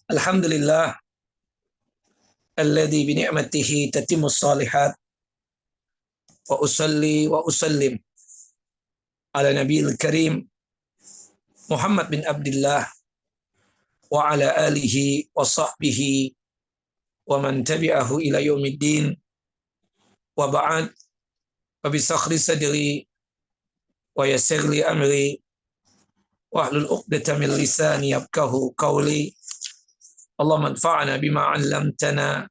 Alhamdulillah alladzi bi ni'matihi tatimmus shalihat wa usalli wa usallim ala nabiyil karim Muhammad bin Abdullah wa ala alihi wa sahbihi wa man tabi'ahu ila yaumiddin wa ba'd wa bi sakhri sadri wa yassir li amri wa hlul 'uqdatam min lisani yafqahu qawli Allahumma anfa'na bima 'allamtana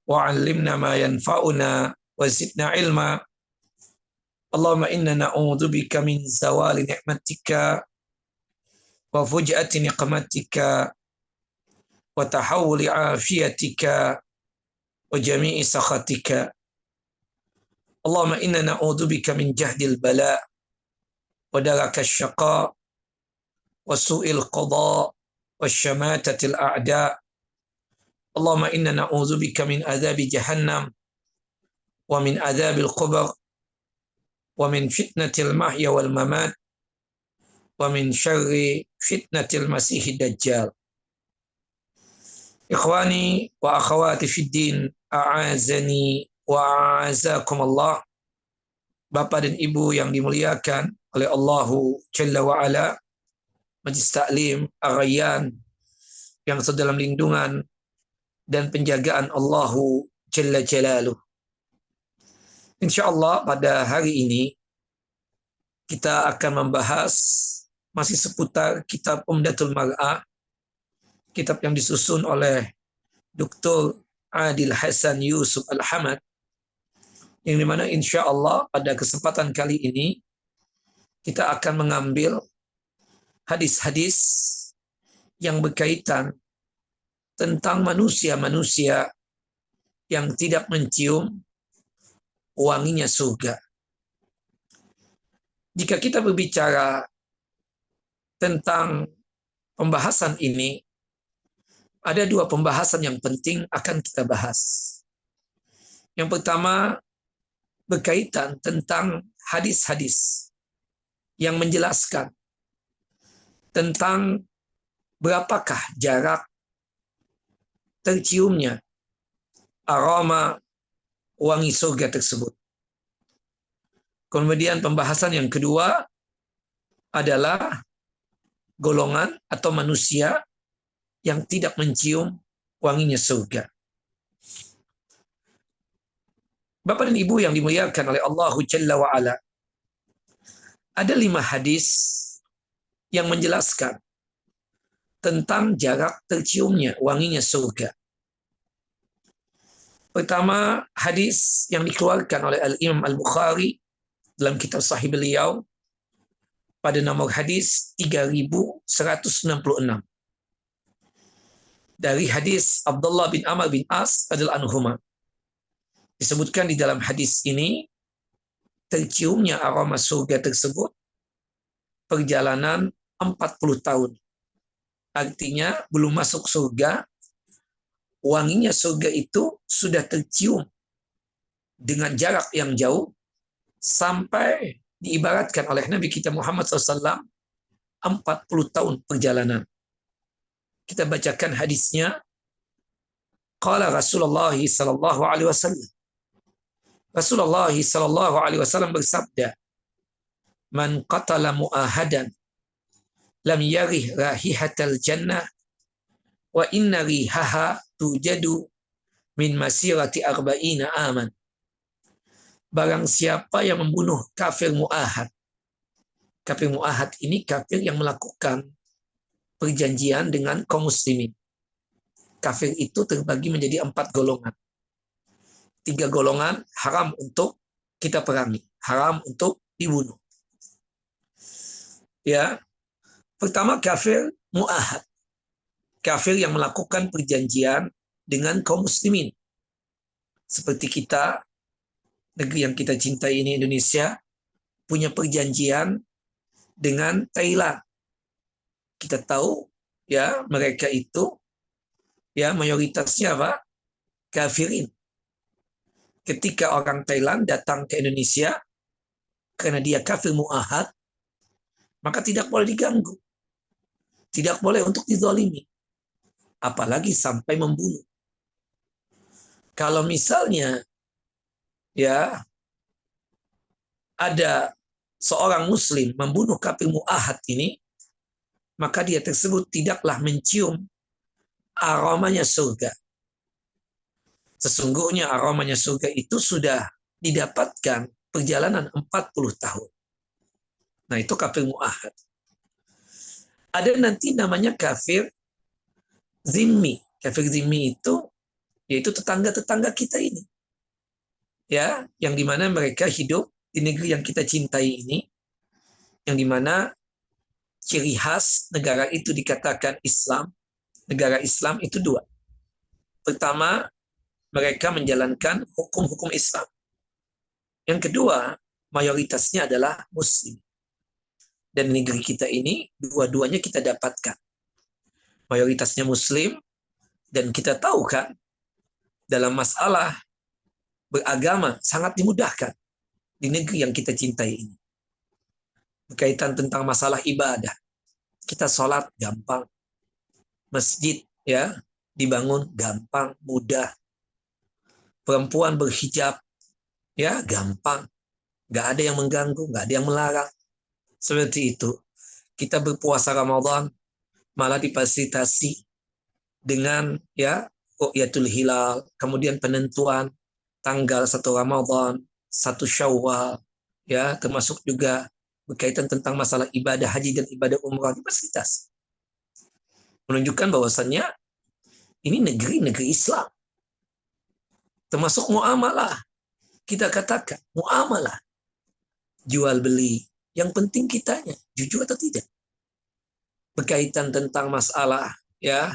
wa 'allimna ma yanfa'una wa zidna ilma. Allahumma inna na'udzubika min zawali ni'matika wa fujati niqmatika wa tahawuli afiyatika wa jami'i sakhatika. Allahumma inna na'udzubika min jahdil bala wa darakash syaqa wa su'il qada wa syamatatil a'da. Allahumma inna na'udzubika min adzabi jahannam wa min adzabil qubur wa min fitnatil mahya wal mamat wa min syarri fitnatil masihid dajjal. Ikhwani wa akhawati fid din, a'azani wa a'azakum Allah. Bapak dan Ibu yang dimuliakan oleh Allahu Jalla wa Ala, Majlis Taklim Ar-Rayyan yang sedalam lindungan dan penjagaan Allahu Jalla Jalaluh. InsyaAllah pada hari ini kita akan membahas masih seputar kitab Umdatul Mar'ah, kitab yang disusun oleh Dr. Adil Hasan Yusuf Al-Hamad, yang dimana InsyaAllah pada kesempatan kali ini kita akan mengambil hadis-hadis yang berkaitan tentang manusia-manusia yang tidak mencium wanginya surga. Jika kita berbicara tentang pembahasan ini, ada dua pembahasan yang penting akan kita bahas. Yang pertama berkaitan tentang hadis-hadis yang menjelaskan tentang berapakah jarak terciumnya aroma wangi surga tersebut. Kemudian pembahasan yang kedua adalah golongan atau manusia yang tidak mencium wanginya surga. Bapak dan Ibu yang dimuliakan oleh Allahu Jalla wa Ala, ada 5 hadis yang menjelaskan tentang jarak terciumnya wanginya surga. Pertama, hadis yang dikeluarkan oleh Al-Imam Al-Bukhari dalam kitab Sahih beliau pada nomor hadis 3166. Dari hadis Abdullah bin Amr bin As radhiyallahu anhuma. Disebutkan di dalam hadis ini terciumnya aroma surga tersebut perjalanan 40 tahun. Artinya belum masuk surga, wanginya surga itu sudah tercium dengan jarak yang jauh sampai diibaratkan oleh Nabi kita Muhammad SAW 40 tahun perjalanan. Kita bacakan hadisnya. Qala Rasulullah sallallahu alaihi wasallam. Rasulullah sallallahu alaihi wasallam bersabda, "Man qatala mu'ahadan lam yarih rahihatal jannah wa inna rihaha tujadu min masirati arba'ina aman." Barang siapa yang membunuh kafir mu'ahad. Kafir mu'ahad ini kafir yang melakukan perjanjian dengan kaum muslimin. Kafir itu terbagi menjadi 4 golongan. 3 golongan haram untuk kita perangi, haram untuk dibunuh. Ya, pertama kafir mu'ahad. Kafir yang melakukan perjanjian dengan kaum muslimin. Seperti kita, negeri yang kita cintai ini Indonesia, punya perjanjian dengan Thailand. Kita tahu ya mereka itu ya mayoritasnya apa? Kafirin. Ketika orang Thailand datang ke Indonesia karena dia kafir mu'ahad, maka tidak boleh diganggu. Tidak boleh untuk dizalimi. apalagi sampai membunuh. Kalau misalnya ya ada seorang muslim membunuh kafir muahad ini, maka dia tersebut tidaklah mencium aromanya surga. Sesungguhnya aromanya surga itu sudah didapatkan perjalanan 40 tahun. Nah, itu kafir muahad. Ada nanti namanya kafir zimmi. Kafir zimmi itu yaitu tetangga-tetangga kita ini. Ya, yang dimana mereka hidup di negeri yang kita cintai ini, yang dimana ciri khas negara itu dikatakan Islam. Negara Islam itu dua. Pertama, mereka menjalankan hukum-hukum Islam. Yang kedua, mayoritasnya adalah Muslim. Dan negeri kita ini, dua-duanya kita dapatkan. Mayoritasnya Muslim, dan kita tahu kan, dalam masalah beragama sangat dimudahkan di negeri yang kita cintai ini. Berkaitan tentang masalah ibadah, kita sholat gampang, masjid ya dibangun gampang, mudah. Perempuan berhijab ya gampang, nggak ada yang mengganggu, nggak ada yang melarang. Seperti itu. Kita berpuasa Ramadan malah difasilitasi dengan ya ru'yatul hilal, kemudian penentuan tanggal 1 Ramadan, 1 Syawal, ya termasuk juga berkaitan tentang masalah ibadah haji dan ibadah umrah difasilitasi. Menunjukkan bahwasannya ini negeri-negeri Islam. Termasuk muamalah. Kita katakan muamalah. Jual beli. Yang penting kitanya, jujur atau tidak. Berkaitan tentang masalah ya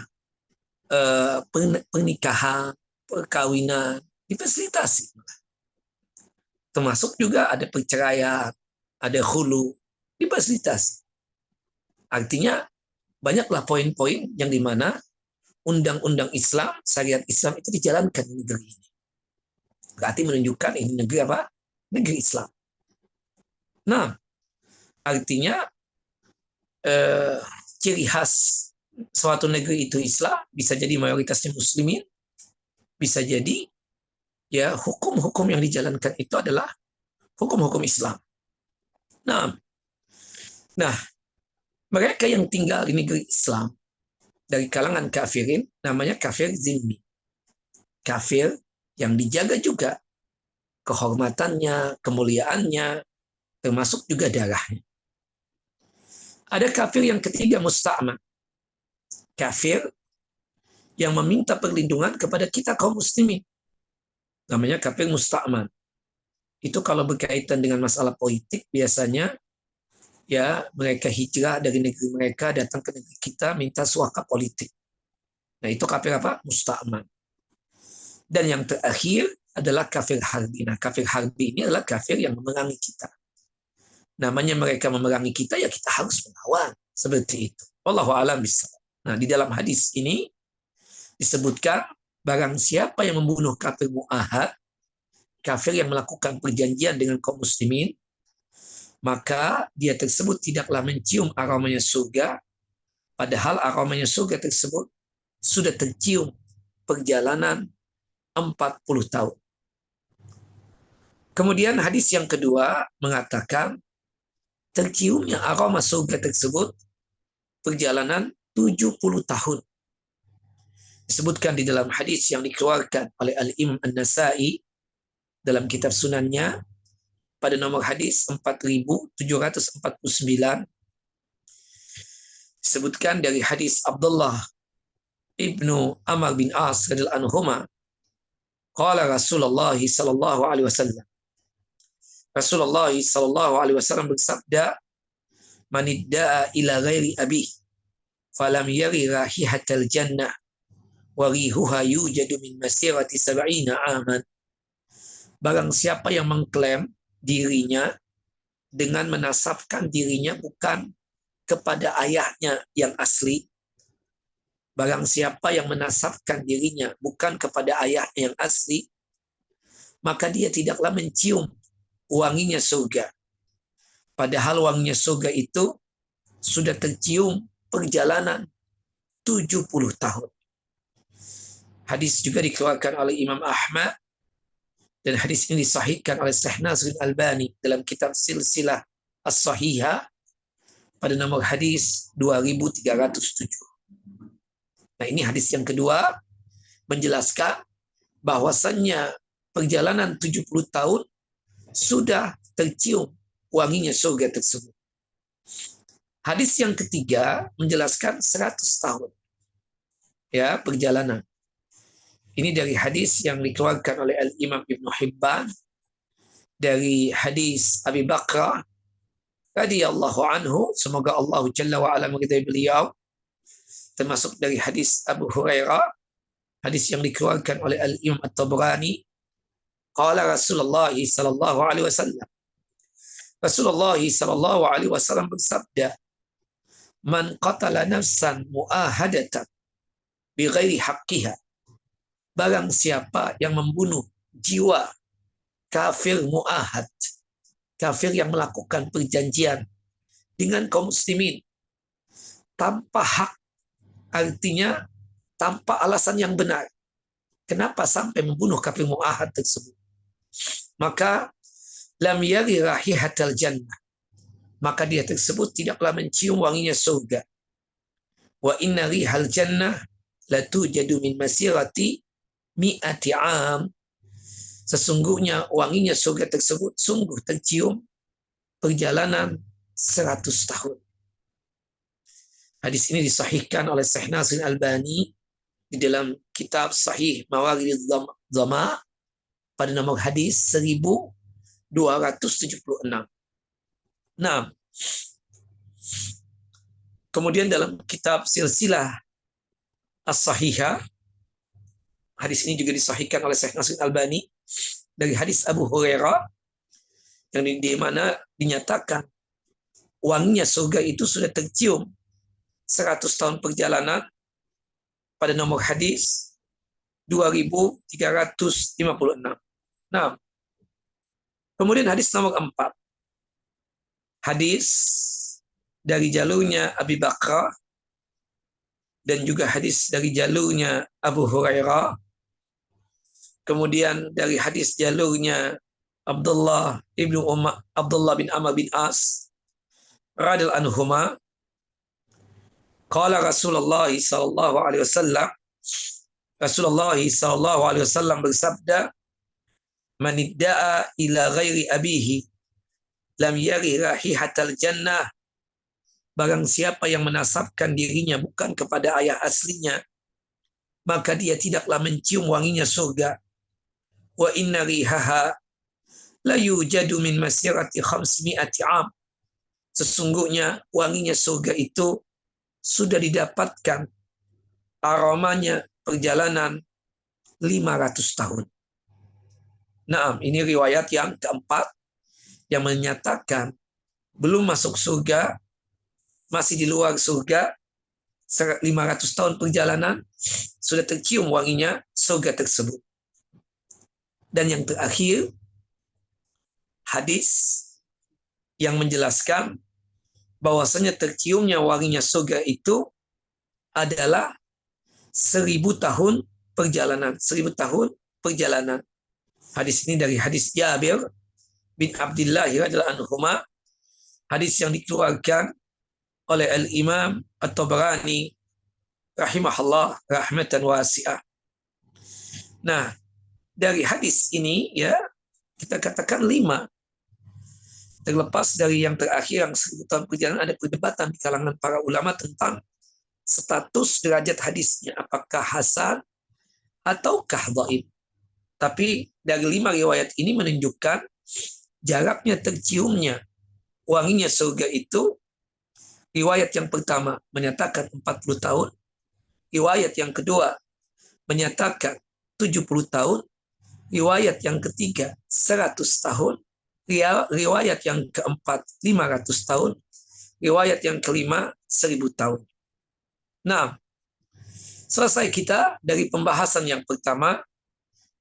pernikahan, perkawinan, difasilitasi. Termasuk juga ada perceraian, ada khulu, difasilitasi. Artinya banyaklah poin-poin yang dimana undang-undang Islam, syariat Islam itu dijalankan di negeri ini. Berarti menunjukkan ini negeri apa? Negeri Islam. Nah, artinya ciri khas suatu negeri itu Islam, bisa jadi mayoritasnya muslimin, bisa jadi ya hukum-hukum yang dijalankan itu adalah hukum-hukum Islam. Nah, mereka yang tinggal di negeri Islam dari kalangan kafirin namanya kafir zimmi. Kafir yang dijaga juga kehormatannya, kemuliaannya, termasuk juga darahnya. Ada kafir yang ketiga musta'man. Kafir yang meminta perlindungan kepada kita kaum muslimin. Namanya kafir musta'man. Itu kalau berkaitan dengan masalah politik biasanya ya mereka hijrah dari negeri mereka datang ke negeri kita minta suaka politik. Nah, itu kafir apa? Musta'man. Dan yang terakhir adalah kafir harbi. Nah, kafir harbi ini adalah kafir yang memerangi kita. Namanya mereka memerangi kita, ya kita harus melawan. Seperti itu. Wallahu a'lam bishawab. Nah, di dalam hadis ini disebutkan barang siapa yang membunuh kafir mu'ahad, kafir yang melakukan perjanjian dengan kaum muslimin, maka dia tersebut tidaklah mencium aromanya surga, padahal aromanya surga tersebut sudah tercium perjalanan 40 tahun. Kemudian hadis yang kedua mengatakan terciumnya aroma surga tersebut perjalanan 70 tahun. Disebutkan di dalam hadis yang dikeluarkan oleh Al-Imam An-Nasai dalam kitab sunannya pada nomor hadis 4749, disebutkan dari hadis Abdullah ibnu Amr bin As radhiyallahu anhuma, qala Rasulullah sallallahu alaihi wasallam, Rasulullah sallallahu alaihi wasallam bersabda, man idda'a ila ghairi abi falam yari rahihatal jannah wa rihuha yujadu min masirati 70 aman. Barang siapa yang mengklaim dirinya dengan menasabkan dirinya bukan kepada ayahnya yang asli, barang siapa yang menasabkan dirinya bukan kepada ayahnya yang asli, maka dia tidaklah mencium wanginya surga. Padahal wanginya surga itu sudah tercium perjalanan 70 tahun. Hadis juga dikeluarkan oleh Imam Ahmad, dan hadis ini disahihkan oleh Syekh Nasruddin Albani dalam kitab Silsilah As-Sahihah pada nomor hadis 2307. Nah, ini hadis yang kedua menjelaskan bahwasannya perjalanan 70 tahun sudah tercium wanginya surga tersebut. Hadis yang ketiga menjelaskan 100 tahun ya perjalanan. Ini dari hadis yang dikeluarkan oleh Al-Imam Ibnu Hibban dari hadis Abi Bakrah radhiyallahu anhu, semoga Allah Jalla wa ala meridai beliau, termasuk dari hadis Abu Hurairah, hadis yang dikeluarkan oleh Al-Imam At-Tabrani, qala Rasulullah sallallahu alaihi wasallam, Rasulullah sallallahu alaihi wasallam bersabda, man qatala nafsan mu'ahadatan bighairi haqqiha, barang siapa yang membunuh jiwa kafir mu'ahad, kafir yang melakukan perjanjian dengan kaum muslimin tanpa hak, artinya tanpa alasan yang benar, kenapa sampai membunuh kafir mu'ahad tersebut, maka lam yari rahihatal jannah, maka dia tersebut tidaklah mencium wanginya surga. Wa inna rihal jannah latujadu min masirati mi'ati am, sesungguhnya wanginya surga tersebut sungguh tercium perjalanan 100 tahun. Hadis ini disahihkan oleh Syekh Nasruddin Albani di dalam kitab Sahih Mawaridz Dhama pada nomor hadis 1276. Nah, kemudian dalam kitab Silsilah As-Sahihah, hadis ini juga disahihkan oleh Syekh Nasruddin Albani dari hadis Abu Hurairah, yang di mana dinyatakan wanginya surga itu sudah tercium 100 tahun perjalanan pada nomor hadis 2356. Nah, kemudian hadis nomor 4. Hadis dari jalurnya Abi Bakrah dan juga hadis dari jalurnya Abu Hurairah. Kemudian dari hadis jalurnya Abdullah bin Amr bin As radhiyallahu anhuma, qala Rasulullah sallallahu alaihi wasallam, Rasulullah sallallahu alaihi wasallam bersabda, man idda'a ila ghairi abihi lam yari rahihatal jannah, barang siapa yang menasabkan dirinya bukan kepada ayah aslinya, maka dia tidaklah mencium wanginya surga. Wa inna rihaha la yujadu min masirati 500 am, sesungguhnya wanginya surga itu sudah didapatkan aromanya perjalanan 500 tahun. Nah, ini riwayat yang keempat yang menyatakan belum masuk surga, masih di luar surga, 500 tahun perjalanan sudah tercium wanginya surga tersebut. Dan yang terakhir, hadis yang menjelaskan bahwasanya terciumnya wanginya surga itu adalah 1000 tahun perjalanan. 1000 tahun perjalanan. Hadis ini dari hadis Jabir bin Abdullah radhiyallahu anhuma, hadis yang dikeluarkan oleh Al-Imam At-Tabrani rahimahullah rahmatan wasi'ah. Nah, dari hadis ini ya kita katakan 5. Terlepas dari yang terakhir yang 1000 tahun perjalanan, ada perdebatan di kalangan para ulama tentang status derajat hadisnya, apakah hasan ataukah dhaif. Tapi dari 5 riwayat ini menunjukkan jaraknya terciumnya wanginya surga itu. Riwayat yang pertama menyatakan 40 tahun, riwayat yang kedua menyatakan 70 tahun, riwayat yang ketiga 100 tahun, riwayat yang keempat 500 tahun, riwayat yang kelima 1000 tahun. Nah, selesai kita dari pembahasan yang pertama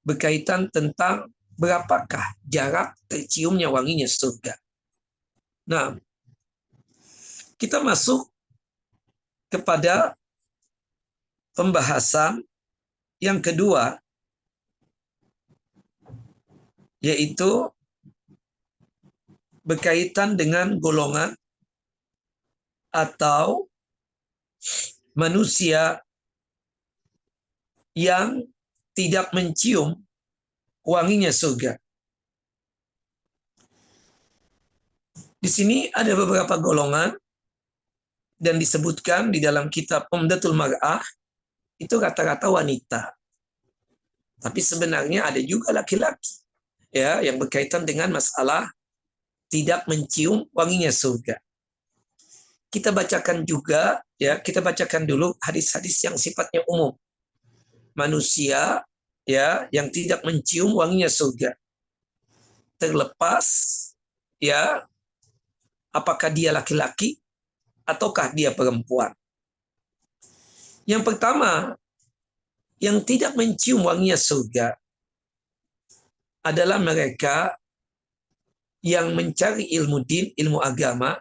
berkaitan tentang berapakah jarak terciumnya wanginya surga. Nah, kita masuk kepada pembahasan Yang kedua, yaitu berkaitan dengan golongan atau manusia yang tidak mencium wanginya surga. Di sini ada beberapa golongan dan disebutkan di dalam kitab Umdatul Mar'ah itu kata-kata wanita. Tapi sebenarnya ada juga laki-laki ya yang berkaitan dengan masalah tidak mencium wanginya surga. Kita bacakan juga ya, kita bacakan dulu hadis-hadis yang sifatnya umum. Manusia ya yang tidak mencium wanginya surga. Terlepas ya apakah dia laki-laki ataukah dia perempuan. Yang pertama, yang tidak mencium wanginya surga adalah mereka yang mencari ilmu din, ilmu agama,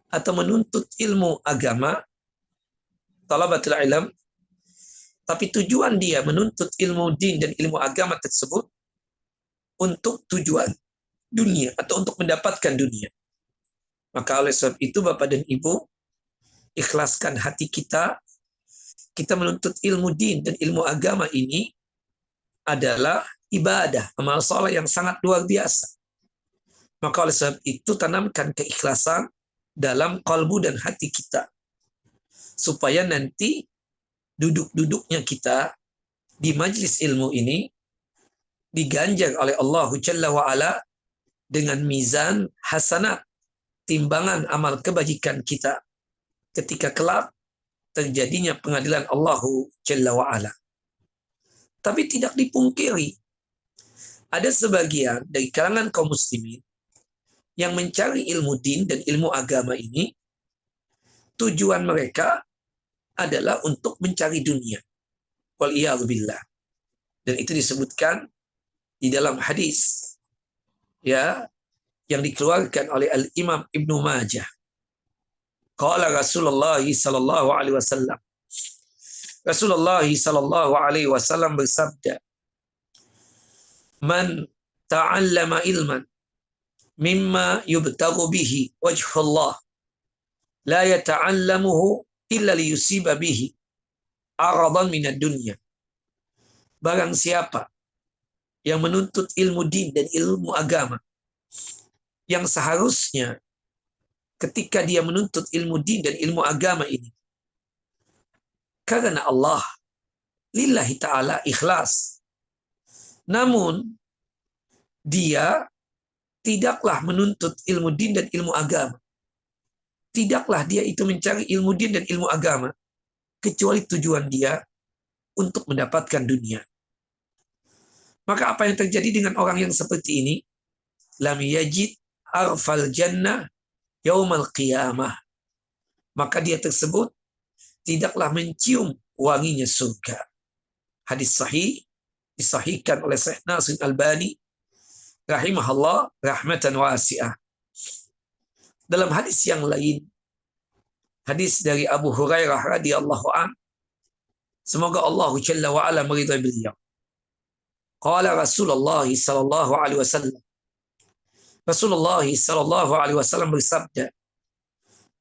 atau menuntut ilmu agama, talabatul ilm, tapi tujuan dia menuntut ilmu din dan ilmu agama tersebut untuk tujuan dunia atau untuk mendapatkan dunia. Maka oleh sebab itu Bapak dan Ibu, ikhlaskan hati kita. Kita menuntut ilmu din dan ilmu agama ini adalah ibadah, amal soleh yang sangat luar biasa. Maka oleh sebab itu tanamkan keikhlasan dalam kalbu dan hati kita. Supaya nanti duduk-duduknya kita di majlis ilmu ini diganjar oleh Allah Jalla wa'ala dengan mizan hasanat, timbangan amal kebajikan kita ketika kelak terjadinya pengadilan Allah Jalla wa'ala. Tapi tidak dipungkiri, ada sebagian dari kalangan kaum muslimin yang mencari ilmu din dan ilmu agama ini, tujuan mereka adalah untuk mencari dunia. Wal'iyadzubillah. Dan itu disebutkan di dalam hadis ya yang dikeluarkan oleh Al-Imam Ibnu Majah. Qala Rasulullah sallallahu alaihi wasallam. Rasulullah sallallahu alaihi wasallam bersabda, "Man ta'allama ilman mimma yubtaghu bihi wajhullah la yata'allamuhu illa liyusiba bihi aradan minad dunya." Barang siapa yang menuntut ilmu din dan ilmu agama yang seharusnya ketika dia menuntut ilmu din dan ilmu agama ini karena Allah, lillahi ta'ala, ikhlas, namun dia tidaklah menuntut ilmu din dan ilmu agama, tidaklah dia itu mencari ilmu din dan ilmu agama kecuali tujuan dia untuk mendapatkan dunia. Maka apa yang terjadi dengan orang yang seperti ini? Lam yajid arfal jannah yaumal qiyamah. Maka dia tersebut tidaklah mencium wanginya surga. Hadis sahih disahihkan oleh Syekh Nasir Albani rahimahullah rahmatan wasi'ah. Dalam hadis yang lain, hadis dari Abu Hurairah radhiyallahu an, semoga Allah Jalla wa ala meridai beliau. Qala Rasulullah sallallahu alaihi wasallam. Rasulullah sallallahu alaihi wasallam bersabda,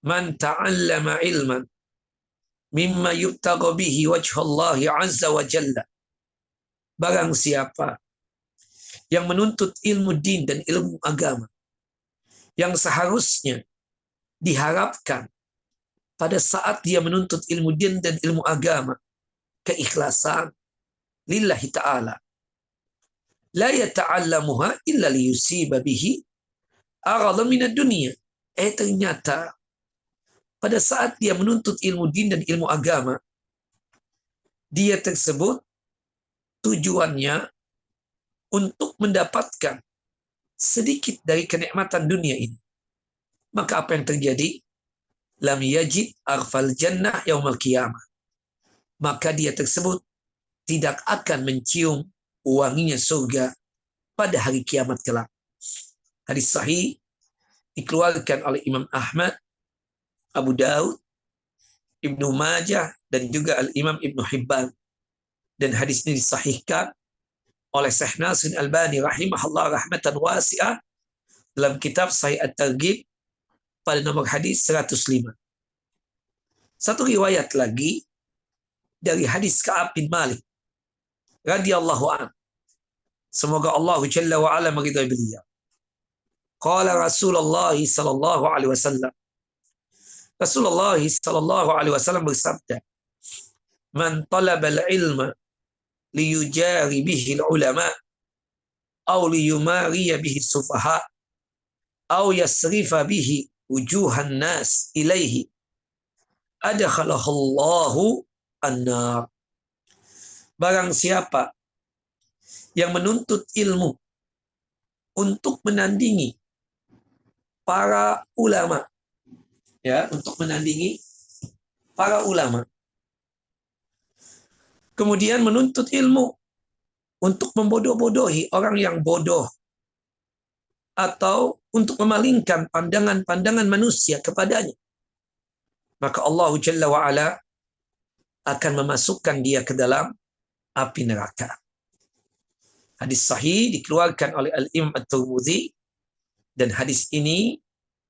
"Man ta'allama ilman mimma yubtagha bihi wajhallahi azza wa jalla." Barang siapa yang menuntut ilmu din dan ilmu agama yang seharusnya diharapkan pada saat dia menuntut ilmu din dan ilmu agama keikhlasan lillahi ta'ala, la yata'allamuha illa liyusiba bihi aradha minad dunya. Ternyata pada saat dia menuntut ilmu din dan ilmu agama, dia tersebut tujuannya untuk mendapatkan sedikit dari kenikmatan dunia ini. Maka apa yang terjadi? Lam yajid arfal jannah yaumal qiyamah. Maka dia tersebut tidak akan mencium wanginya surga pada hari kiamat kelak. Hadis sahih dikeluarkan oleh Imam Ahmad, Abu Daud, Ibnu Majah, dan juga Al-Imam Ibnu Hibban Dan hadis ini disahihkan oleh Syekh Nasir Albani rahimahullah rahmatan wasi'ah dalam kitab Sahih At-Targhib pada nomor hadis 105. Satu riwayat lagi dari hadis Ka'ab bin Malik radhiyallahu anhu. Semoga Allah Jalla wa ala meridai beliau. Qala Rasulullah sallallahu alaihi wasallam. Rasulullah sallallahu alaihi wasallam bersabda, "Man talaba al-ilma liyujari bihi al-ulama aw liyumari bihi as-sufaha aw yasrifa bihi wujuhan nas ilaihi adkhalahu Allahu an-nar." Barang siapa yang menuntut ilmu untuk menandingi para ulama, ya, untuk menandingi para ulama, kemudian menuntut ilmu untuk membodoh-bodohi orang yang bodoh, atau untuk memalingkan pandangan-pandangan manusia kepadanya, maka Allah Jalla wa'ala akan memasukkan dia ke dalam api neraka. Hadis sahih dikeluarkan oleh Al-Imam At-Tirmidzi, dan hadis ini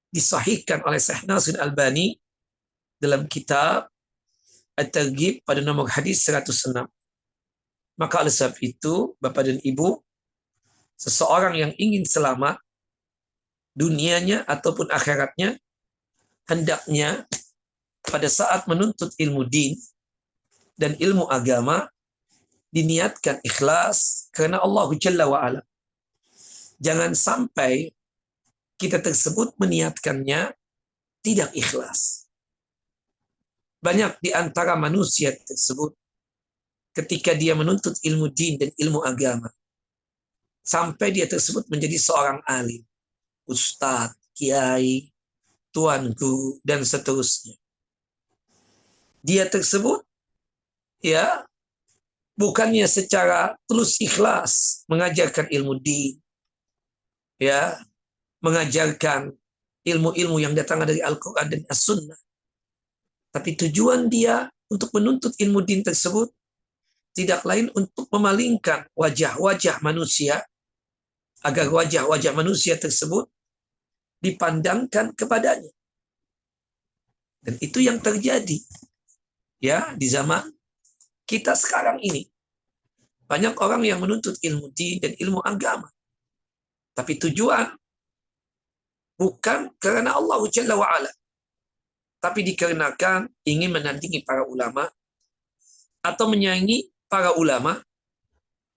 disahihkan oleh Syekh Nasir Albani dalam kitab At-Targhib pada nomor hadis 106. Maka oleh sebab itu, Bapak dan Ibu, seseorang yang ingin selamat dunianya ataupun akhiratnya, hendaknya pada saat menuntut ilmu din dan ilmu agama diniatkan ikhlas karena Allah Jalla wa'ala. Jangan sampai kita tersebut meniatkannya tidak ikhlas. Banyak di antara manusia tersebut ketika dia menuntut ilmu din dan ilmu agama, sampai dia tersebut menjadi seorang alim, ustadz, kiai, tuan guru, dan seterusnya. Dia tersebut, ya, bukannya secara tulus ikhlas mengajarkan ilmu din, ya, mengajarkan ilmu-ilmu yang datang dari Al-Quran dan As-Sunnah, tapi tujuan dia untuk menuntut ilmu din tersebut tidak lain untuk memalingkan wajah-wajah manusia, agar wajah-wajah manusia tersebut dipandangkan kepadanya. Dan itu yang terjadi, ya, di zaman kita sekarang ini. Banyak orang yang menuntut ilmu din dan ilmu agama, tapi tujuan bukan karena Allah Jalla wa'ala, tapi dikarenakan ingin menandingi para ulama, atau menyayangi para ulama,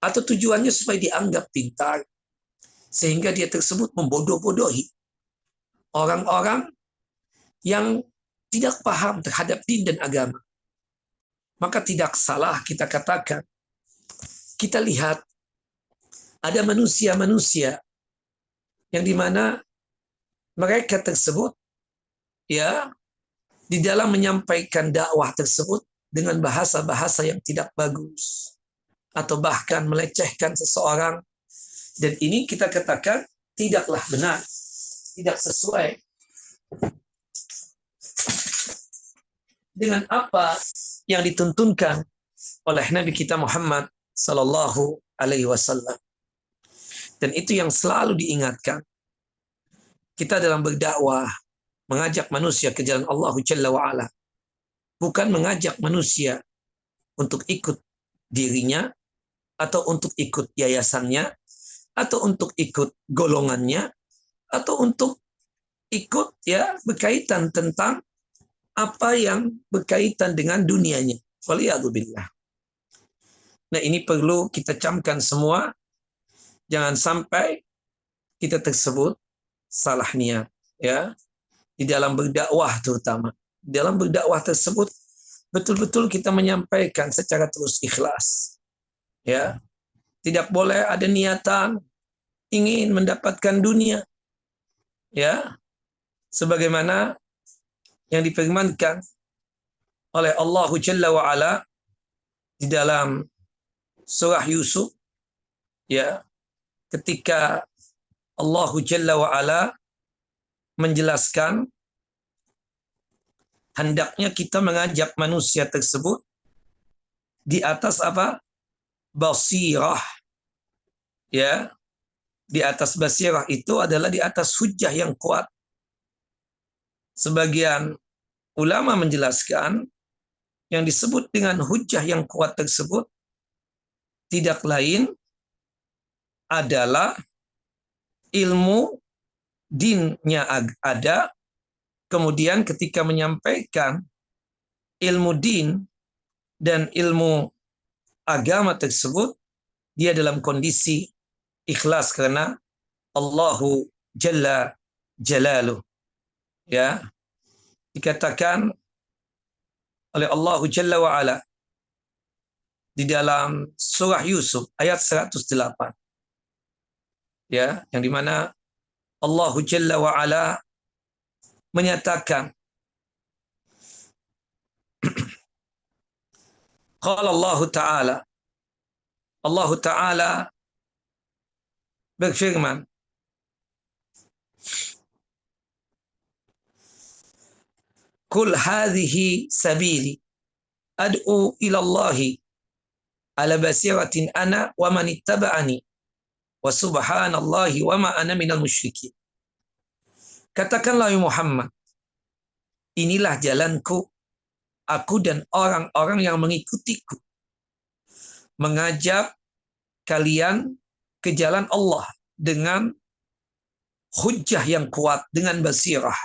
atau tujuannya supaya dianggap pintar, sehingga dia tersebut membodoh-bodohi orang-orang yang tidak paham terhadap din dan agama. Maka tidak salah kita katakan, kita lihat ada manusia-manusia yang dimana mereka tersebut, ya, di dalam menyampaikan dakwah tersebut dengan bahasa-bahasa yang tidak bagus, atau bahkan melecehkan seseorang, dan ini kita katakan tidaklah benar, tidak sesuai dengan apa yang dituntunkan oleh Nabi kita Muhammad sallallahu alaihi wasallam. Dan itu yang selalu diingatkan. Kita dalam berdakwah mengajak manusia ke jalan Allah Jalla wa'ala, bukan mengajak manusia untuk ikut dirinya, atau untuk ikut yayasannya, atau untuk ikut golongannya, atau untuk ikut, ya, berkaitan tentang apa yang berkaitan dengan dunianya. Waliyadzubillah. Nah, ini perlu kita camkan semua. Jangan sampai kita tersebut salah niat, ya, di dalam berdakwah terutama. Di dalam berdakwah tersebut betul-betul kita menyampaikan secara tulus ikhlas, ya. Tidak boleh ada niatan ingin mendapatkan dunia, ya, sebagaimana yang difirmankan oleh Allah Jalla wa'ala di dalam surah Yusuf, ya, ketika Allah Jalla wa'ala menjelaskan hendaknya kita mengajak manusia tersebut di atas apa? basirah, ya. Di atas basirah itu adalah di atas hujjah yang kuat. Sebagian ulama menjelaskan yang disebut dengan hujjah yang kuat tersebut tidak lain adalah ilmu dinnya ada, kemudian ketika menyampaikan ilmu din dan ilmu agama tersebut, dia dalam kondisi ikhlas karena Allahu Jalla Jalaluh. Ya, dikatakan oleh Allahu Jalla wa Ala di dalam surah Yusuf ayat 108. Ya, yang dimana Allahu Jalla wa Ala menyatakan qala Allah Ta'ala berfirman, Kul hadhihi sabili ad'u ila Allahi ala basiratin ana wa man ittaba'ani wa subhanallahi wa ma ana minal musyrikin. Katakanlah Muhammad, inilah jalanku, aku dan orang-orang yang mengikutiku, mengajak kalian ke jalan Allah dengan hujjah yang kuat, dengan basirah.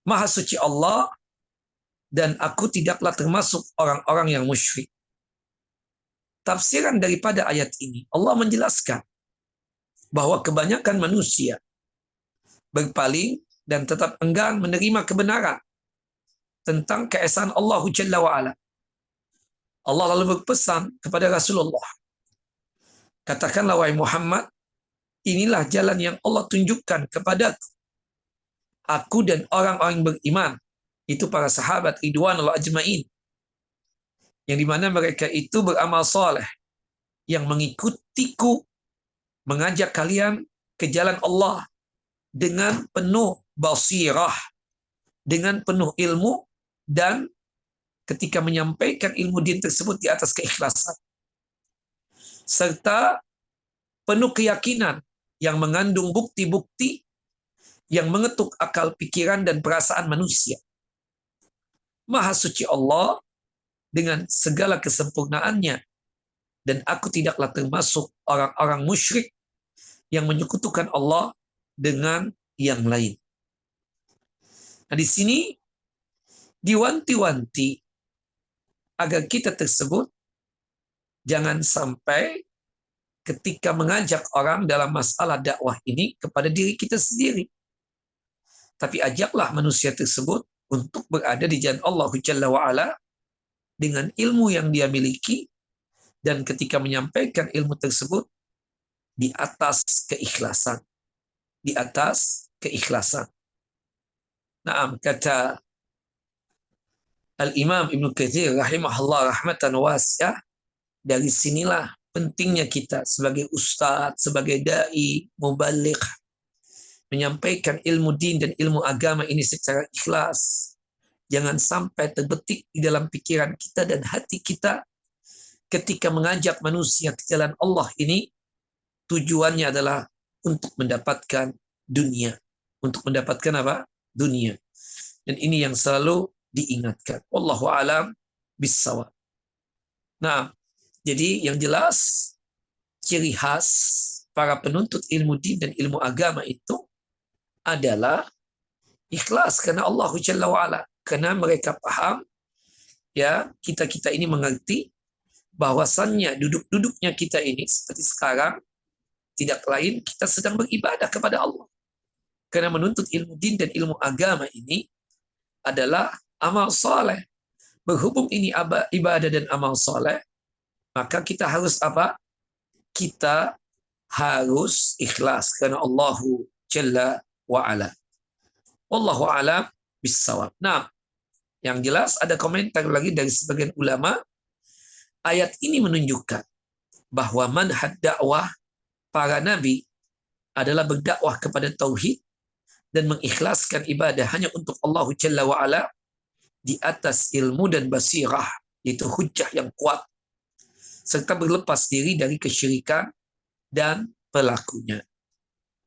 Maha suci Allah, dan aku tidaklah termasuk orang-orang yang musyrik. Tafsiran daripada ayat ini, Allah menjelaskan bahwa kebanyakan manusia berpaling dan tetap enggan menerima kebenaran tentang keesaan Allah Jalla wa'ala. Allah lalu berpesan kepada Rasulullah, katakanlah wahai Muhammad, inilah jalan yang Allah tunjukkan kepadaku, aku dan orang-orang yang beriman, itu para sahabat ridwanullah ajmain, yang dimana mereka itu beramal soleh, yang mengikutiku, mengajak kalian ke jalan Allah dengan penuh basirah, dengan penuh ilmu, dan ketika menyampaikan ilmu din tersebut di atas keikhlasan, serta penuh keyakinan yang mengandung bukti-bukti yang mengetuk akal pikiran dan perasaan manusia. Maha suci Allah dengan segala kesempurnaannya, dan aku tidaklah termasuk orang-orang musyrik yang menyekutukan Allah dengan yang lain. Nah, di sini diwanti-wanti agar kita tersebut jangan sampai ketika mengajak orang dalam masalah dakwah ini kepada diri kita sendiri, tapi ajaklah manusia tersebut untuk berada di jalan Allah Jalla wa'ala dengan ilmu yang dia miliki, dan ketika menyampaikan ilmu tersebut di atas keikhlasan. Di atas keikhlasan. Naam, kata Al-Imam Ibn Katsir rahimahullah rahmatan wasi'ah, dari sinilah pentingnya kita sebagai ustadz, sebagai da'i, mubaligh, menyampaikan ilmu din dan ilmu agama ini secara ikhlas. Jangan sampai terbetik di dalam pikiran kita dan hati kita ketika mengajak manusia ke jalan Allah ini, tujuannya adalah untuk mendapatkan dunia. Untuk mendapatkan apa? Dunia. Dan ini yang selalu diingatkan. Wallahu a'lam bissawab. Nah, jadi yang jelas ciri khas para penuntut ilmu din dan ilmu agama itu adalah ikhlas karena Allah Jalla wa'ala. Karena mereka paham, ya, kita ini mengerti bahwasannya duduk-duduknya kita ini seperti sekarang tidak lain kita sedang beribadah kepada Allah. Karena menuntut ilmu din dan ilmu agama ini adalah amal soleh. Berhubung ini ibadah dan amal soleh, maka kita harus apa? Kita harus ikhlas karena Allahu Jalla wa'ala. Wallahu a'lam bissawab. Nah, yang jelas ada komentar lagi dari sebagian ulama, ayat ini menunjukkan bahwa manhaj dakwah para nabi adalah berdakwah kepada tauhid dan mengikhlaskan ibadah hanya untuk Allah Jalla wa'ala di atas ilmu dan basirah, itu hujjah yang kuat. serta berlepas diri dari kesyirikan dan pelakunya.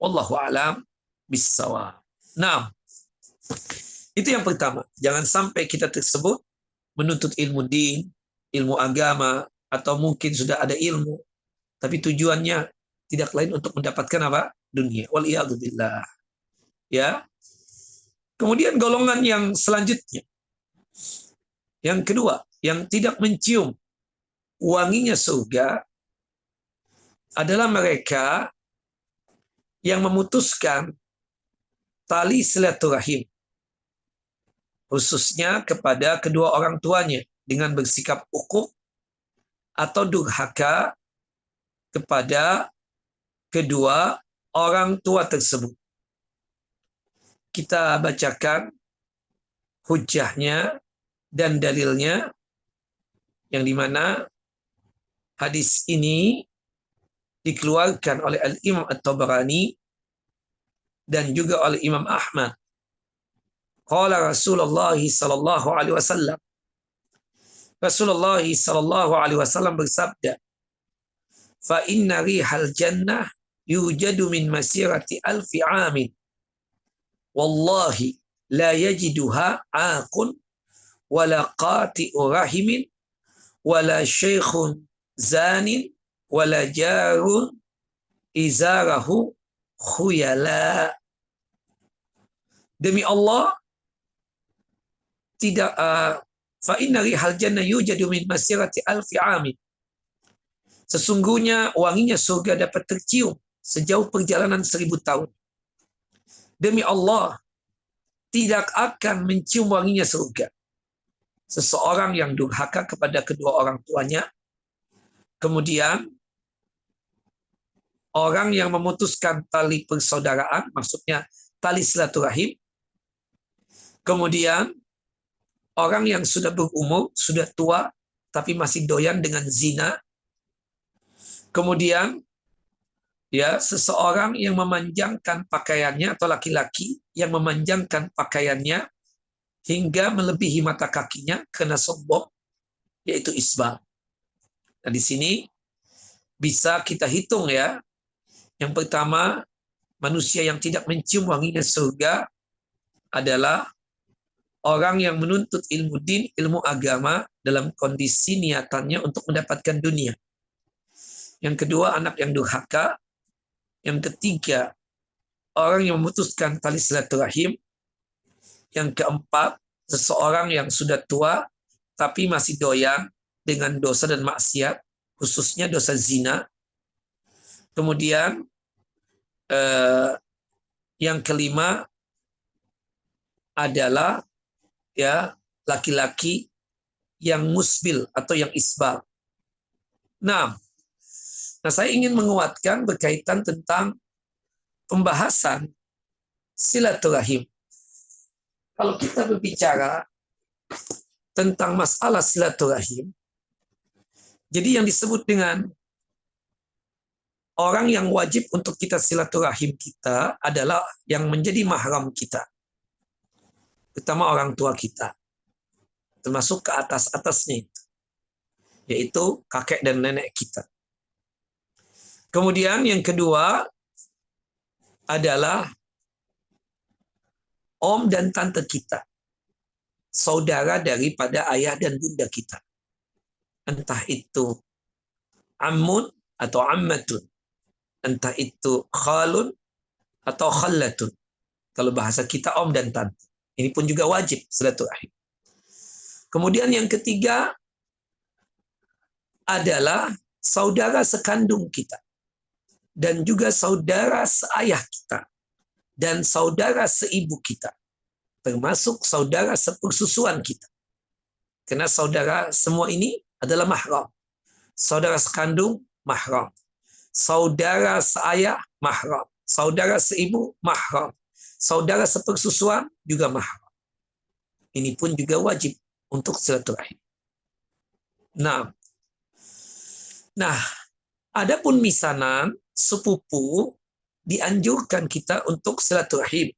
Wallahu a'lam bissawab. Nah, itu yang pertama. Jangan sampai kita tersebut menuntut ilmu din, ilmu agama, atau mungkin sudah ada ilmu, tapi tujuannya tidak lain untuk mendapatkan apa? Dunia. Waliyadzubillah. Ya. Kemudian golongan yang selanjutnya, yang kedua, yang tidak mencium wanginya surga adalah mereka yang memutuskan tali silaturahim, khususnya kepada kedua orang tuanya dengan bersikap uquq atau durhaka kepada kedua orang tua tersebut. Kita bacakan hujjahnya dan dalilnya, yang dimana hadis ini dikeluarkan oleh Al-Imam At-Tabarani dan juga oleh Imam Ahmad. Qala Rasulullah sallallahu alaihi wasallam. Rasulullah sallallahu alaihi wasallam bersabda, "Fa inna rihal jannah yujadu min masirati alfi amin. Wallahi la yajiduha aqun wala qati'u rahimin wala syaikhun zanin wala jarun izarahu khuyala." Demi Allah, tidak fa inna rihal jannah yujadu min masirati alfi amin. Sesungguhnya wanginya surga dapat tercium sejauh perjalanan 1000 tahun. Demi Allah, tidak akan mencium wanginya surga seseorang yang durhaka kepada kedua orang tuanya, kemudian orang yang memutuskan tali persaudaraan, maksudnya tali silaturahim, kemudian orang yang sudah berumur, sudah tua, tapi masih doyan dengan zina, kemudian ya, seseorang yang memanjangkan pakaiannya atau laki-laki yang memanjangkan pakaiannya hingga melebihi mata kakinya karena sombong, yaitu isbal. Nah, di sini bisa kita hitung ya. Yang pertama, manusia yang tidak mencium wanginya surga adalah orang yang menuntut ilmu din, ilmu agama dalam kondisi niatannya untuk mendapatkan dunia. Yang kedua, anak yang durhaka. Yang ketiga, orang yang memutuskan tali silaturahim. Yang keempat, seseorang yang sudah tua tapi masih doyan dengan dosa dan maksiat, khususnya dosa zina. Kemudian yang kelima adalah ya laki-laki yang musbil atau yang isbal. Nah, saya ingin menguatkan berkaitan tentang pembahasan silaturahim. Kalau kita berbicara tentang masalah silaturahim, jadi yang disebut dengan orang yang wajib untuk kita silaturahim kita adalah yang menjadi mahram kita, terutama orang tua kita, termasuk ke atas-atasnya, yaitu kakek dan nenek kita. Kemudian yang kedua adalah om dan tante kita, saudara daripada ayah dan bunda kita. Entah itu ammun atau ammatun, entah itu khalun atau khallatun. Kalau bahasa kita om dan tante. Ini pun juga wajib silaturahim. Kemudian yang ketiga adalah saudara sekandung kita, dan juga saudara seayah kita, dan saudara seibu kita, termasuk saudara sepersusuan kita. Karena saudara semua ini adalah mahram. Saudara sekandung, mahram. Saudara seayah, mahram. Saudara seibu, mahram. Saudara sepersusuan juga mahram. Ini pun juga wajib untuk silaturahim. Nah, adapun misanan, sepupu, dianjurkan kita untuk silaturahim.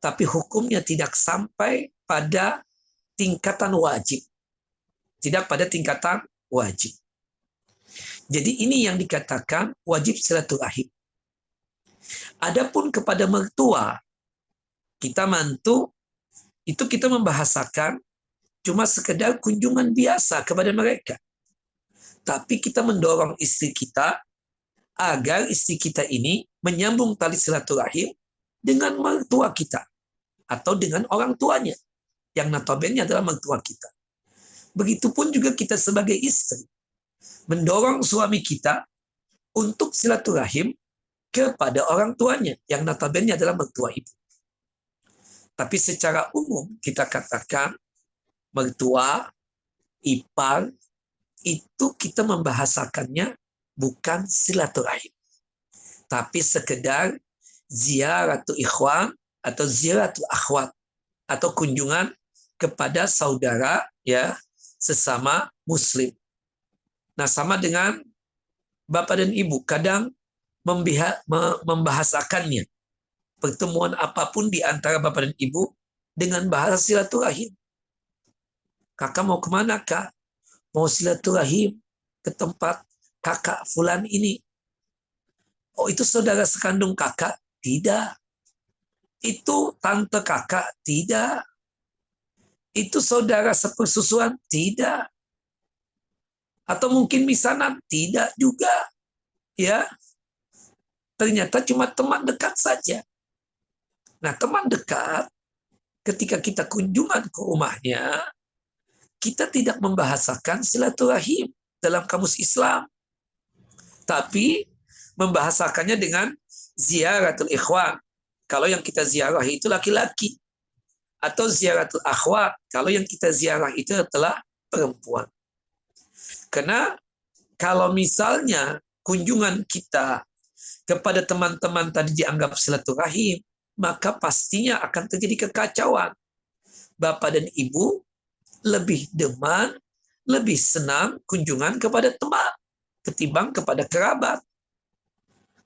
Tapi hukumnya tidak sampai pada tingkatan wajib. Tidak pada tingkatan wajib. Jadi ini yang dikatakan wajib silaturahim. Adapun kepada mertua, kita mantu, itu kita membahasakan cuma sekedar kunjungan biasa kepada mereka. Tapi kita mendorong istri kita agar istri kita ini menyambung tali silaturahim dengan mertua kita atau dengan orang tuanya yang notabene adalah mertua kita. Begitupun juga kita sebagai istri mendorong suami kita untuk silaturahim kepada orang tuanya yang notabene adalah mertua ibu. Tapi secara umum kita katakan mertua, ipar, itu kita membahasakannya bukan silaturahim, tapi sekedar ziaratul ikhwan atau ziaratul akhwat atau kunjungan kepada saudara ya sesama muslim. Nah, sama dengan bapak dan ibu kadang membahasakannya pertemuan apapun di antara bapak dan ibu dengan bahasa silaturahim. Kakak mau kemana, Kak? Mau silaturahim ke tempat kakak fulan ini. Oh, itu saudara sekandung kakak? Tidak. Itu tante kakak? Tidak. Itu saudara sepersusuan? Tidak. Atau mungkin misanan? Tidak juga. Ya. Ternyata cuma teman dekat saja. Nah, teman dekat ketika kita kunjungan ke rumahnya, kita tidak membahasakan silaturahim dalam kamus Islam, tapi membahasakannya dengan ziaratul ikhwan. Kalau yang kita ziarah itu laki-laki. Atau ziaratul akhwat. Kalau yang kita ziarah itu adalah perempuan. Karena kalau misalnya kunjungan kita kepada teman-teman tadi dianggap silaturahim, maka pastinya akan terjadi kekacauan. Bapak dan ibu lebih deman, lebih senang kunjungan kepada teman ketimbang kepada kerabat.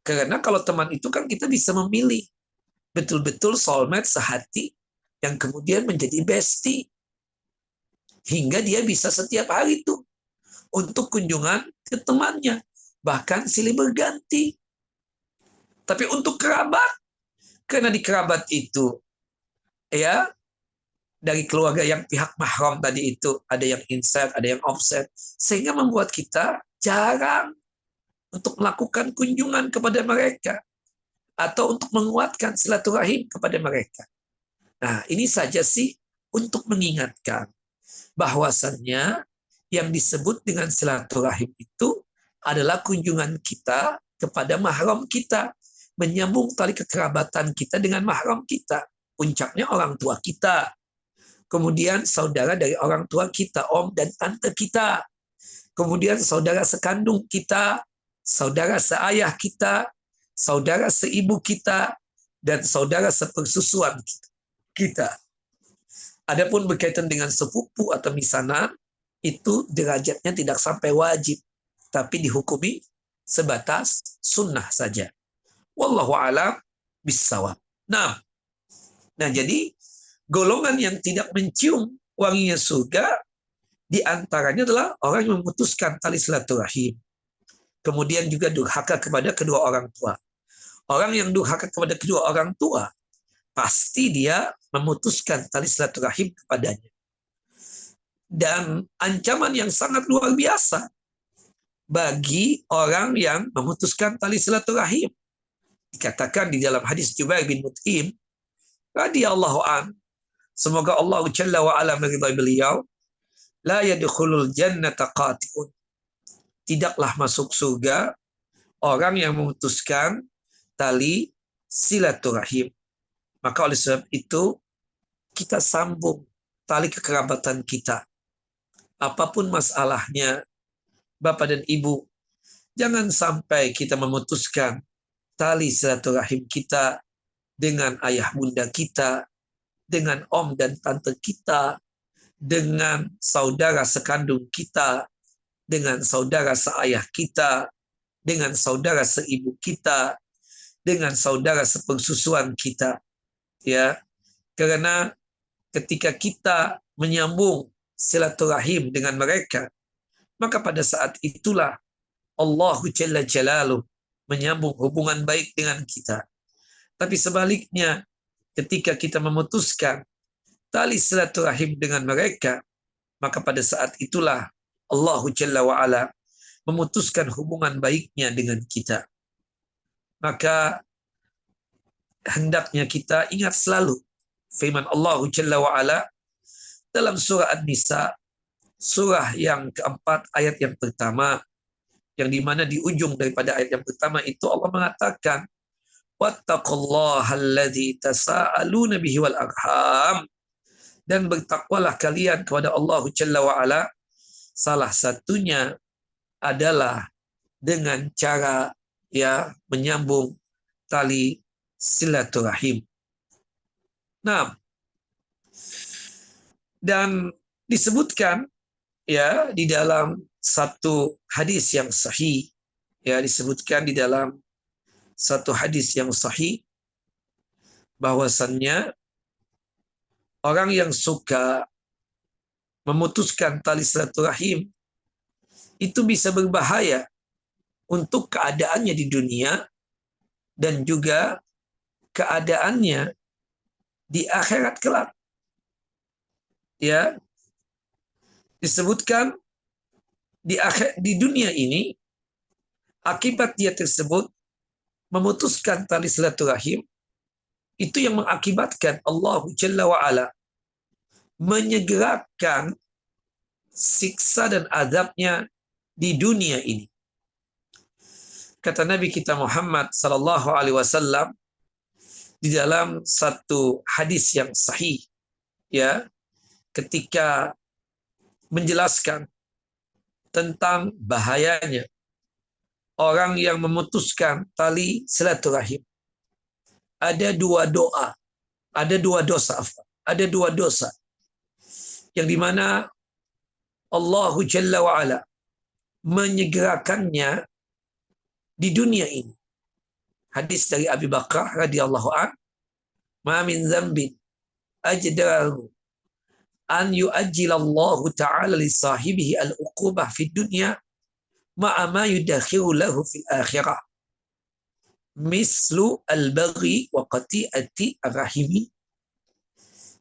Karena kalau teman itu kan kita bisa memilih betul-betul soulmate sehati yang kemudian menjadi bestie. Hingga dia bisa setiap hari itu untuk kunjungan ke temannya. Bahkan silih berganti. Tapi untuk kerabat, karena di kerabat itu ya dari keluarga yang pihak mahram tadi itu ada yang insert, ada yang offset, sehingga membuat kita jarang untuk melakukan kunjungan kepada mereka atau untuk menguatkan silaturahim kepada mereka. Nah, ini saja sih untuk mengingatkan bahwasannya yang disebut dengan silaturahim itu adalah kunjungan kita kepada mahram kita, menyambung tali kekerabatan kita dengan mahram kita. Puncaknya orang tua kita, kemudian saudara dari orang tua kita, om dan tante kita, kemudian saudara sekandung kita, saudara seayah kita, saudara seibu kita, dan saudara sepersusuan kita. Adapun berkaitan dengan sepupu atau misanan, itu derajatnya tidak sampai wajib, tapi dihukumi sebatas sunnah saja. Wallahu a'lam bissawab. Nah, jadi golongan yang tidak mencium wanginya surga di antaranya adalah orang yang memutuskan tali silaturahim. Kemudian juga durhaka kepada kedua orang tua. Orang yang durhaka kepada kedua orang tua, pasti dia memutuskan tali silaturahim kepadanya. Dan ancaman yang sangat luar biasa bagi orang yang memutuskan tali silaturahim. Dikatakan di dalam hadis Jubair bin Mut'im radhiyallahu an, semoga Allah Jalla wa ala meridai beliau, la yadkhulul jannata qati'un, tidaklah masuk surga orang yang memutuskan tali silaturahim. Maka oleh sebab itu kita sambung tali kekerabatan kita. Apapun masalahnya, Bapak dan Ibu, jangan sampai kita memutuskan tali silaturahim kita dengan ayah bunda kita, dengan om dan tante kita, dengan saudara sekandung kita, dengan saudara seayah kita, dengan saudara seibu kita, dengan saudara sepersusuan kita. Ya, karena ketika kita menyambung silaturahim dengan mereka, maka pada saat itulah Allahu Jalla Jalaluh menyambung hubungan baik dengan kita. Tapi sebaliknya, ketika kita memutuskan tali silaturahim dengan mereka, maka pada saat itulah Allahu Jalla wa'ala memutuskan hubungan baiknya dengan kita. Maka hendaknya kita ingat selalu firman Allahu Jalla wa'ala dalam surah An-Nisa, surah yang keempat, ayat yang pertama, yang dimana di ujung daripada ayat yang pertama itu Allah mengatakan, wattaqullaha alladzi tasaaluna bihi wal arham, dan bertakwalah kalian kepada Allah Jalla wa'ala, salah satunya adalah dengan cara menyambung tali silaturahim. Nah, dan disebutkan di dalam satu hadis yang sahih, disebutkan di dalam satu hadis yang sahih bahwasannya orang yang suka memutuskan tali silaturahim itu bisa berbahaya untuk keadaannya di dunia dan juga keadaannya di akhirat kelak. Disebutkan di dunia ini, akibat dia tersebut memutuskan tali silaturahim, itu yang mengakibatkan Allah Jalla wa'ala menyegerakan siksa dan azabnya di dunia ini. Kata Nabi kita Muhammad sallallahu alaihi wasallam di dalam satu hadis yang sahih, ketika menjelaskan tentang bahayanya orang yang memutuskan tali silaturahim. Ada dua dosa yang dimana Allah Jalla wa'ala menyegerakannya di dunia ini. Hadis dari Abi Bakar radhiyallahu an, ma min dzambin ajdaru an yu'ajjilallahu ta'ala li sahibihi al-uqubah fid dunya ma'a ma yudakhiru lahu fil akhirah mislu al-baghi wa qati'ati ar-rahimi.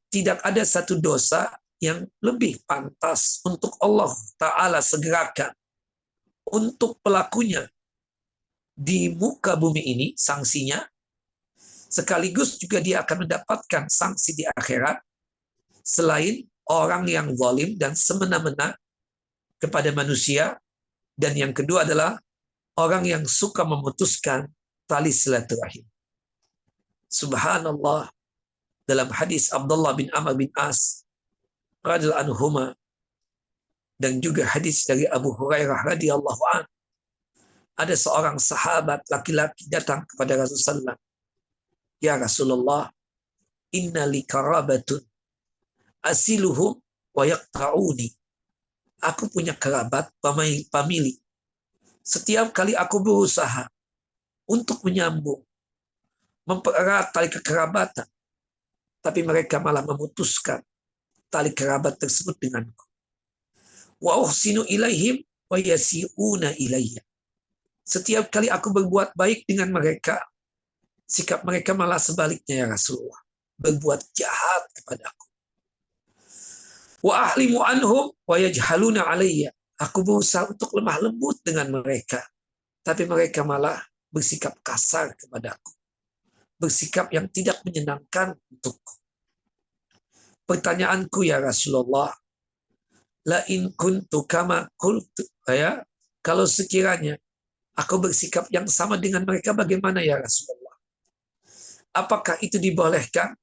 Tidak ada satu dosa yang lebih pantas untuk Allah Ta'ala segerakan untuk pelakunya di muka bumi ini sanksinya, sekaligus juga dia akan mendapatkan sanksi di akhirat, selain orang yang zalim dan semena-mena kepada manusia, dan yang kedua adalah orang yang suka memutuskan tali silaturahim. Subhanallah, dalam hadis Abdullah bin Amr bin As radhiyallahu anhuma, dan juga hadis dari Abu Hurairah radhiyallahu an, ada seorang sahabat laki-laki datang kepada Rasulullah, ya Rasulullah, inna li karabatun asiluhum wa yaqta'uni. Aku punya kerabat, famili. Setiap kali aku berusaha untuk menyambung, mempererat tali kekerabatan, tapi mereka malah memutuskan tali kerabat tersebut denganku. Wa uhsinu ilaihim wa yasi'una ilayya. Setiap kali aku berbuat baik dengan mereka, sikap mereka malah sebaliknya ya Rasulullah, berbuat jahat kepadaku. Wa ahlimu anhum wa yajhaluna alayya. Aku berusaha untuk lemah lembut dengan mereka, tapi mereka malah bersikap kasar kepadaku, bersikap yang tidak menyenangkan untukku. Pertanyaanku ya Rasulullah, la in kuntu kama qultu, kalau sekiranya aku bersikap yang sama dengan mereka, bagaimana ya Rasulullah? Apakah itu dibolehkan?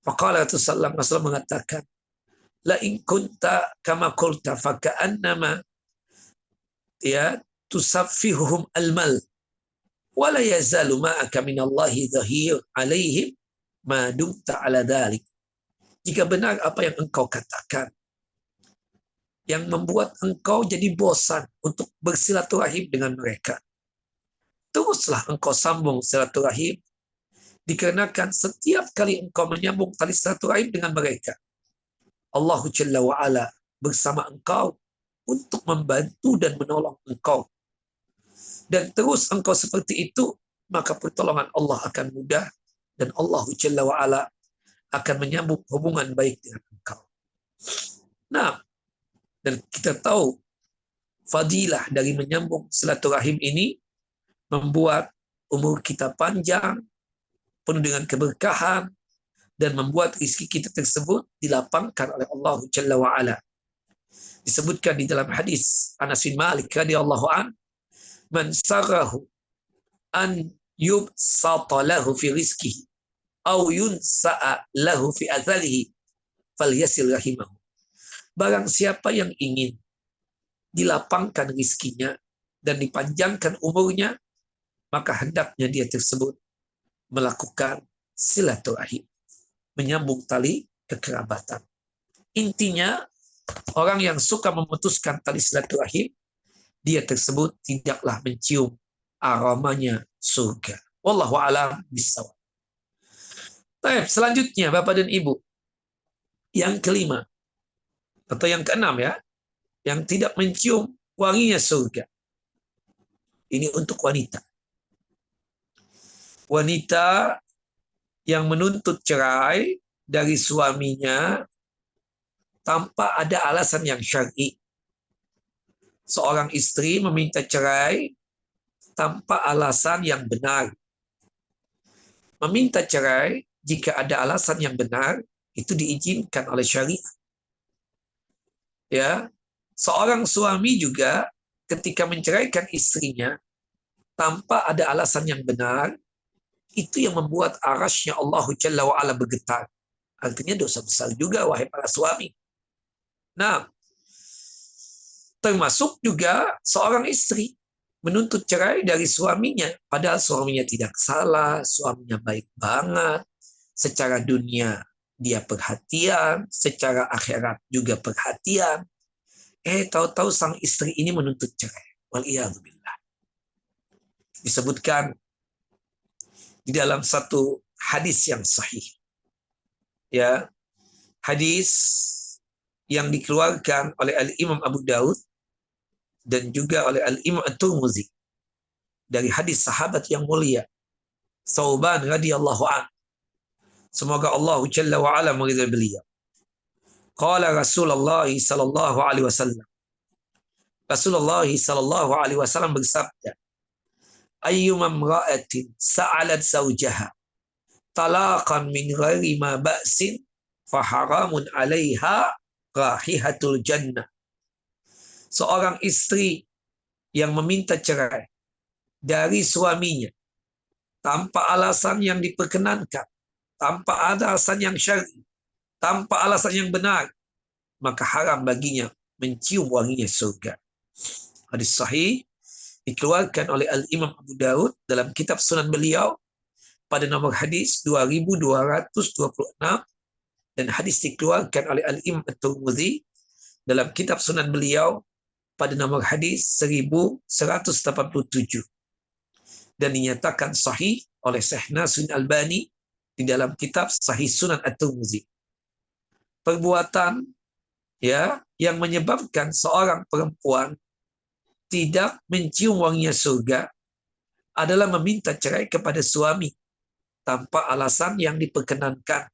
Faqala Rasulullah mengatakan, la in kunta kama qulta faka'annama tusaffihuhum al-mal wa la yazalu ma'aka minallahi dhahir alaihim ma dumta ala dhalik. Jika benar apa yang engkau katakan, yang membuat engkau jadi bosan untuk bersilaturahim dengan mereka, teruslah engkau sambung silaturahim, dikarenakan setiap kali engkau menyambung tali silaturahim dengan mereka, Allah Jalla wa'ala bersama engkau untuk membantu dan menolong engkau dan terus engkau seperti itu, maka pertolongan Allah akan mudah dan Allah Jalla wa'ala akan menyambung hubungan baik dengan engkau. Nah, dan kita tahu fadilah dari menyambung silaturahim ini membuat umur kita panjang, penuh dengan keberkahan, dan membuat rezeki kita tersebut dilapangkan oleh Allah Jalla wa'ala. Disebutkan di dalam hadis Anas bin Malik radhiyallahu an, man sarahu an yubsata lahu fi rizqihi aw yunsa'a lahu fi atharihi falyasil rahimahu. Barang siapa yang ingin dilapangkan rizkinya dan dipanjangkan umurnya, maka hendaknya dia tersebut melakukan silaturahim, menyambung tali kekerabatan. Intinya, orang yang suka memutuskan tali silaturahim, dia tersebut tidaklah mencium aromanya surga. Wallahu a'lam bishawab. Baik, selanjutnya Bapak dan Ibu, yang kelima atau yang keenam ya, yang tidak mencium wanginya surga. Ini untuk wanita. Wanita yang menuntut cerai dari suaminya tanpa ada alasan yang syar'i. Seorang istri meminta cerai tanpa alasan yang benar. Meminta cerai jika ada alasan yang benar itu diizinkan oleh syariat. Ya, seorang suami juga ketika menceraikan istrinya tanpa ada alasan yang benar, itu yang membuat arasy-Nya Allah Jalla wa'ala bergetar. Artinya dosa besar juga, wahai para suami. Nah, termasuk juga seorang istri menuntut cerai dari suaminya, padahal suaminya tidak salah, suaminya baik banget, secara dunia dia perhatian, secara akhirat juga perhatian. Tahu-tahu sang istri ini menuntut cerai. Wal'iyadzubillah. Disebutkan di dalam satu hadis yang sahih. Ya, hadis yang dikeluarkan oleh Al-Imam Abu Daud dan juga oleh Al-Imam At-Tirmidzi dari hadis sahabat yang mulia Thauban radhiyallahu anhu. Semoga Allah Jalla wa ala meridai beliau. Qala Rasulullah sallallahu alaihi wasallam. Rasulullah sallallahu alaihi wasallam bersabda, ayyuma imra'atin sa'alat zawjaha talaqan min ghairi ma ba'sin fa haramun 'alaiha rahihatul jannah. Seorang istri yang meminta cerai dari suaminya tanpa alasan yang diperkenankan, tanpa alasan yang syar'i, tanpa alasan yang benar, maka haram baginya mencium wanginya surga. Hadis sahih dikeluarkan oleh Al-Imam Abu Daud dalam kitab Sunan beliau pada nomor hadis 2226, dan hadis dikeluarkan oleh Al-Imam At-Tirmidzi dalam kitab Sunan beliau pada nomor hadis 1187, dan dinyatakan sahih oleh Syekh Nasiruddin Albani di dalam kitab Sahih Sunan At-Tirmidzi. Perbuatan ya yang menyebabkan seorang perempuan tidak mencium wanginya surga adalah meminta cerai kepada suami tanpa alasan yang diperkenankan,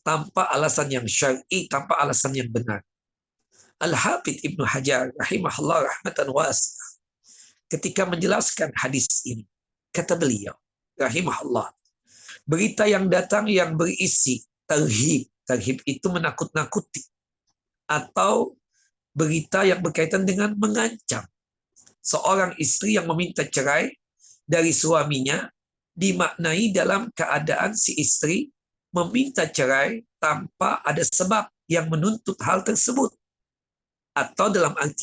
tanpa alasan yang syar'i, tanpa alasan yang benar. Al-Hafidz Ibnu Hajar rahimahullah rahmatan wasi'ah ketika menjelaskan hadis ini, kata beliau rahimahullah, berita yang datang yang berisi tarhib, tarhib itu menakut-nakuti, atau berita yang berkaitan dengan mengancam seorang istri yang meminta cerai dari suaminya, dimaknai dalam keadaan si istri meminta cerai tanpa ada sebab yang menuntut hal tersebut, atau dalam arti